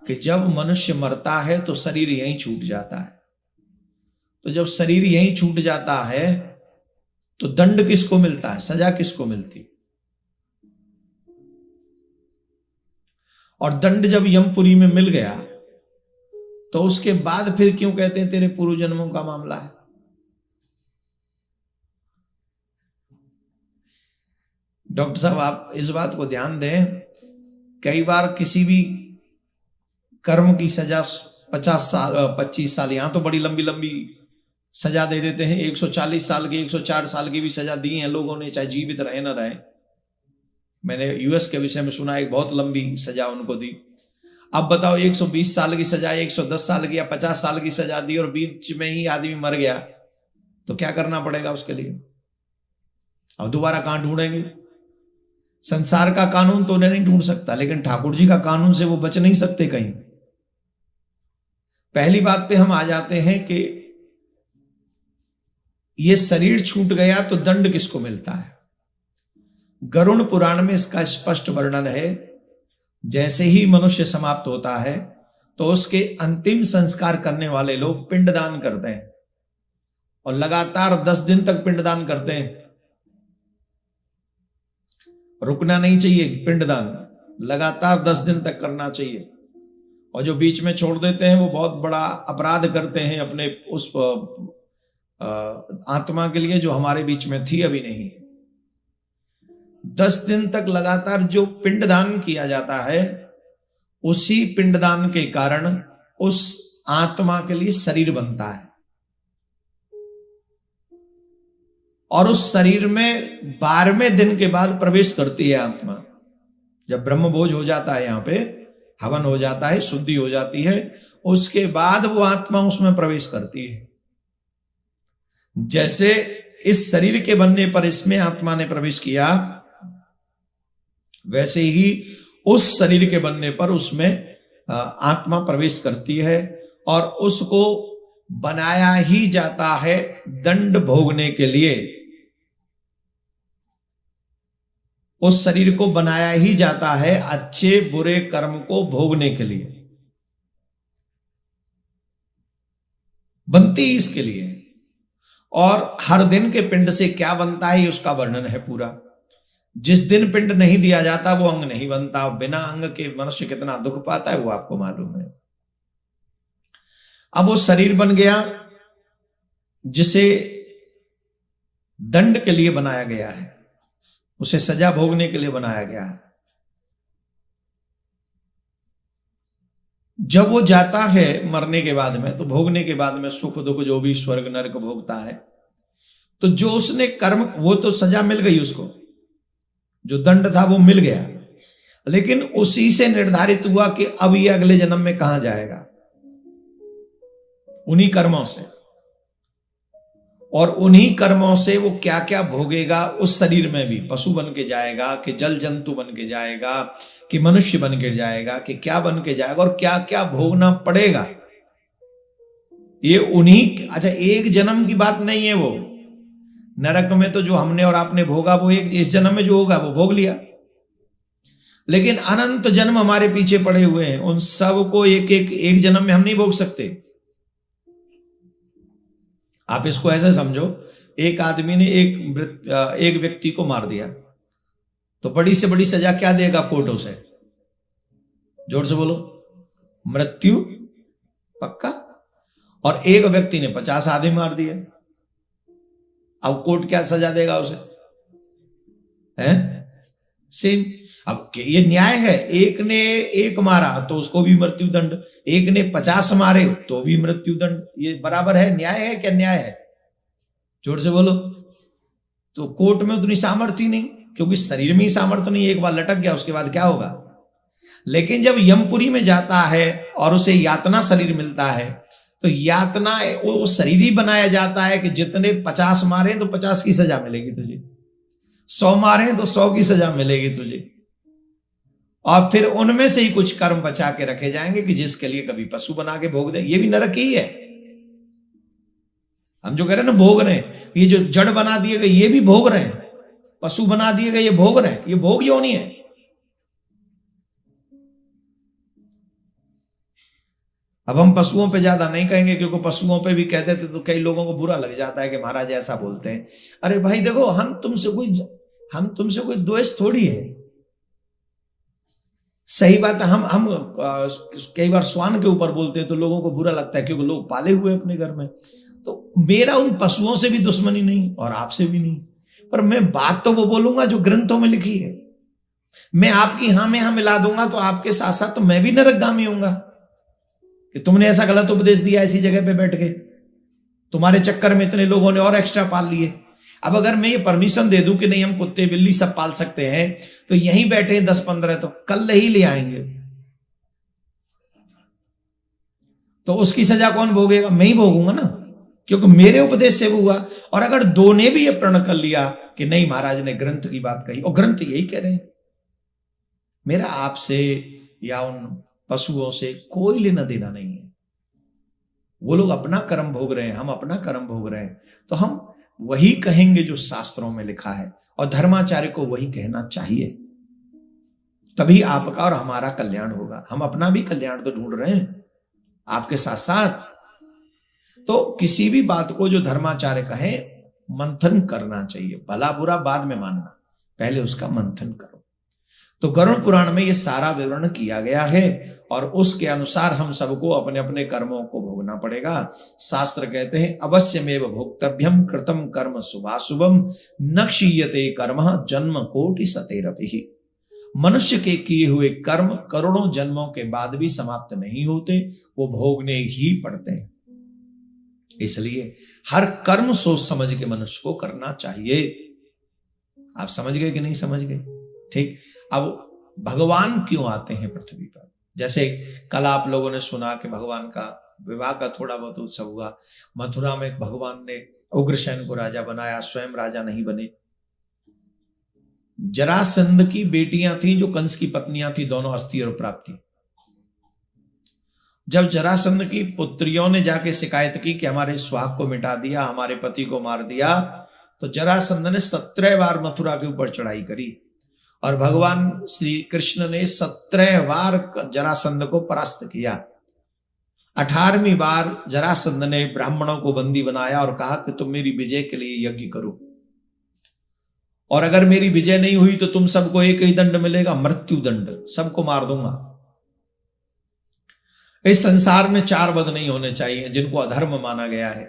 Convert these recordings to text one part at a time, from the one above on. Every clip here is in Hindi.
कि जब मनुष्य मरता है तो शरीर यहीं छूट जाता है। तो जब शरीर यहीं छूट जाता है तो दंड किसको मिलता है, सजा किसको मिलती? और दंड जब यमपुरी में मिल गया तो उसके बाद फिर क्यों कहते हैं तेरे पूर्व जन्मों का मामला है? डॉक्टर साहब आप इस बात को ध्यान दें, कई बार किसी भी कर्म की सजा 50 साल 25 साल, यहां तो बड़ी लंबी लंबी सजा दे देते हैं, 140 साल की 104 साल की भी सजा दी है लोगों ने, चाहे जीवित रहे ना रहे। मैंने यूएस के विषय में सुना, एक बहुत लंबी सजा उनको दी। अब बताओ 120 साल की सजा, 110 साल की या 50 साल की सजा दी और बीच में ही आदमी मर गया तो क्या करना पड़ेगा उसके लिए? अब दोबारा कहां ढूंढेंगे? संसार का कानून तो उन्हें नहीं ढूंढ सकता, लेकिन ठाकुर जी का कानून से वो बच नहीं सकते कहीं। पहली बात पे हम आ जाते हैं कि ये शरीर छूट गया तो दंड किसको मिलता है? गरुड़ पुराण में इसका स्पष्ट वर्णन है। जैसे ही मनुष्य समाप्त होता है तो उसके अंतिम संस्कार करने वाले लोग पिंडदान करते हैं और लगातार 10 दिन तक पिंडदान करते हैं। रुकना नहीं चाहिए, पिंडदान लगातार 10 दिन तक करना चाहिए। और जो बीच में छोड़ देते हैं वो बहुत बड़ा अपराध करते हैं अपने उस आत्मा के लिए जो हमारे बीच में थी, अभी नहीं। 10 दिन तक लगातार जो पिंडदान किया जाता है, उसी पिंडदान के कारण उस आत्मा के लिए शरीर बनता है और उस शरीर में 12वें दिन के बाद प्रवेश करती है आत्मा। जब ब्रह्मभोज हो जाता है, यहां पे हवन हो जाता है, शुद्धि हो जाती है, उसके बाद वो आत्मा उसमें प्रवेश करती है। जैसे इस शरीर के बनने पर इसमें आत्मा ने प्रवेश किया, वैसे ही उस शरीर के बनने पर उसमें आत्मा प्रवेश करती है और उसको बनाया ही जाता है दंड भोगने के लिए। उस शरीर को बनाया ही जाता है अच्छे बुरे कर्म को भोगने के लिए, बनती इसके लिए। और हर दिन के पिंड से क्या बनता है उसका वर्णन है पूरा। जिस दिन पिंड नहीं दिया जाता वो अंग नहीं बनता। बिना अंग के मनुष्य कितना दुख पाता है वो आपको मालूम है। अब वो शरीर बन गया जिसे दंड के लिए बनाया गया है, उसे सजा भोगने के लिए बनाया गया है। जब वो जाता है मरने के बाद में, तो भोगने के बाद में सुख दुख जो भी स्वर्ग नरक भोगता है, तो जो उसने कर्म, वो तो सजा मिल गई उसको, जो दंड था वो मिल गया, लेकिन उसी से निर्धारित हुआ कि अब ये अगले जन्म में कहां जाएगा, उन्हीं कर्मों से। और उन्हीं कर्मों से वो क्या क्या भोगेगा उस शरीर में भी, पशु बन के जाएगा कि जल जंतु बन के जाएगा कि मनुष्य बन के जाएगा कि क्या बन के जाएगा और क्या क्या भोगना पड़ेगा, ये उन्हीं। अच्छा, एक जन्म की बात नहीं है वो। नरक में तो जो हमने और आपने भोगा वो एक, इस जन्म में जो होगा वो भोग लिया, लेकिन अनंत जन्म हमारे पीछे पड़े हुए हैं, उन सब को एक जन्म में हम नहीं भोग सकते। आप इसको ऐसे समझो, एक आदमी ने एक व्यक्ति को मार दिया तो बड़ी से बड़ी सजा क्या देगा कोर्ट उसे? जोर से बोलो, मृत्यु पक्का। और एक व्यक्ति ने 50 आदमी मार दिए, अब कोर्ट क्या सजा देगा उसे? हैं? सेम। अब ये न्याय है, एक ने एक मारा तो उसको भी मृत्यु दंड, एक ने 50 मारे तो भी मृत्यु दंड। ये बराबर है? न्याय है क्या? न्याय है? जोर से बोलो। तो कोर्ट में उतनी सामर्थ्य नहीं, क्योंकि शरीर में ही सामर्थ्य नहीं, एक बार लटक गया उसके बाद क्या होगा। लेकिन जब यमपुरी में जाता है और उसे यातना शरीर मिलता है, तो यातना वो शरीर ही बनाया जाता है कि जितने 50 मारे तो 50 की सजा मिलेगी तुझे, 100 मारे तो 100 की सजा मिलेगी तुझे, और फिर उनमें से ही कुछ कर्म बचा के रखे जाएंगे कि जिसके लिए कभी पशु बना के भोग दे। ये भी नरक ही है। हम जो कह रहे हैं ना भोग रहे हैं, ये जो जड़ बना दिए गए ये भी भोग रहे हैं, पशु बना दिए गए ये भोग रहे हैं, ये भोग योनि है। अब हम पशुओं पे ज्यादा नहीं कहेंगे, क्योंकि पशुओं पे भी कहते थे तो कई लोगों को बुरा लग जाता है कि महाराज ऐसा बोलते हैं। अरे भाई देखो, हम तुमसे कोई द्वेष थोड़ी है। सही बात है, हम कई बार श्वान के ऊपर बोलते हैं तो लोगों को बुरा लगता है, क्योंकि लोग पाले हुए अपने घर में। तो मेरा उन पशुओं से भी दुश्मनी नहीं और आपसे भी नहीं, पर मैं बात तो वो बोलूंगा जो ग्रंथों में लिखी है। मैं आपकी हाँ में हाँ मिला दूंगा तो आपके साथ साथ तो मैं भी नरकगामी होऊंगा कि तुमने ऐसा गलत उपदेश दिया ऐसी जगह पे बैठ के, तुम्हारे चक्कर में इतने लोगों ने और एक्स्ट्रा पाल लिए। अब अगर मैं ये परमिशन दे दूं कि नहीं हम कुत्ते बिल्ली सब पाल सकते हैं, तो यहीं बैठे 10-15 तो कल ही ले आएंगे, तो उसकी सजा कौन भोगेगा? मैं ही भोगूंगा ना, क्योंकि मेरे उपदेश से वो हुआ। और अगर दो ने भी ये प्रण कर लिया कि नहीं महाराज ने ग्रंथ की बात कही और ग्रंथ यही कह रहे हैं, मेरा आपसे या उन पशुओं से कोई लेना देना नहीं है। वो लोग अपना कर्म भोग रहे हैं, हम अपना कर्म भोग रहे हैं, तो हम वही कहेंगे जो शास्त्रों में लिखा है, और धर्माचार्य को वही कहना चाहिए, तभी आपका और हमारा कल्याण होगा। हम अपना भी कल्याण तो ढूंढ रहे हैं आपके साथ साथ। तो किसी भी बात को जो धर्माचार्य कहे मंथन करना चाहिए, भला बुरा बाद में मानना, पहले उसका मंथन करो। तो गरुड़ पुराण में ये सारा विवरण किया गया है, और उसके अनुसार हम सबको अपने अपने कर्मों को भोगना पड़ेगा। शास्त्र कहते हैं अवश्यमेव भोक्तव्यम कृतम कर्म शुभाशुभम न क्षीयते कर्म जन्म कोटि सतेरपि। मनुष्य के किए हुए कर्म करोड़ों जन्मों के बाद भी समाप्त नहीं होते, वो भोगने ही पड़ते हैं। इसलिए हर कर्म सोच समझ के मनुष्य को करना चाहिए। आप समझ गए कि नहीं समझ गए? ठीक। अब भगवान क्यों आते हैं पृथ्वी पर? जैसे कल आप लोगों ने सुना कि भगवान का विवाह का थोड़ा बहुत उत्सव हुआ। मथुरा में भगवान ने उग्रसेन को राजा बनाया, स्वयं राजा नहीं बने। जरासंध की बेटियां थी जो कंस की पत्नियां थी, दोनों अस्ति और प्राप्ति। जब जरासंध की पुत्रियों ने जाके शिकायत की कि हमारे सुहाग को मिटा दिया, हमारे पति को मार दिया, तो जरासंध ने 17 बार मथुरा के ऊपर चढ़ाई करी, और भगवान श्री कृष्ण ने 17 बार जरासंध को परास्त किया। 18वीं बार जरासंध ने ब्राह्मणों को बंदी बनाया और कहा कि तुम मेरी विजय के लिए यज्ञ करो, और अगर मेरी विजय नहीं हुई तो तुम सबको एक ही दंड मिलेगा, मृत्यु दंड, सबको मार दूंगा। इस संसार में 4 वध नहीं होने चाहिए जिनको अधर्म माना गया है।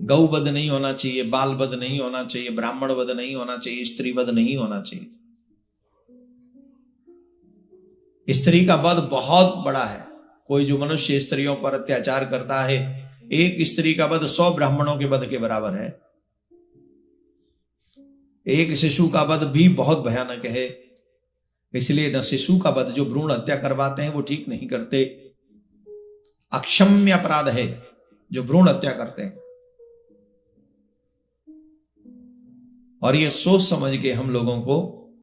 गौ वध नहीं होना चाहिए, बाल वध नहीं होना चाहिए, ब्राह्मण वध नहीं होना चाहिए, स्त्री वध नहीं होना चाहिए। स्त्री का वध बहुत बड़ा है। कोई जो मनुष्य स्त्रियों पर अत्याचार करता है, एक स्त्री का वध 100 ब्राह्मणों के वध के बराबर है। एक शिशु का वध भी बहुत भयानक है। इसलिए न शिशु का वध, जो भ्रूण हत्या करवाते हैं वो ठीक नहीं करते, अक्षम्य अपराध है जो भ्रूण हत्या करते हैं। और ये सोच समझ के हम लोगों को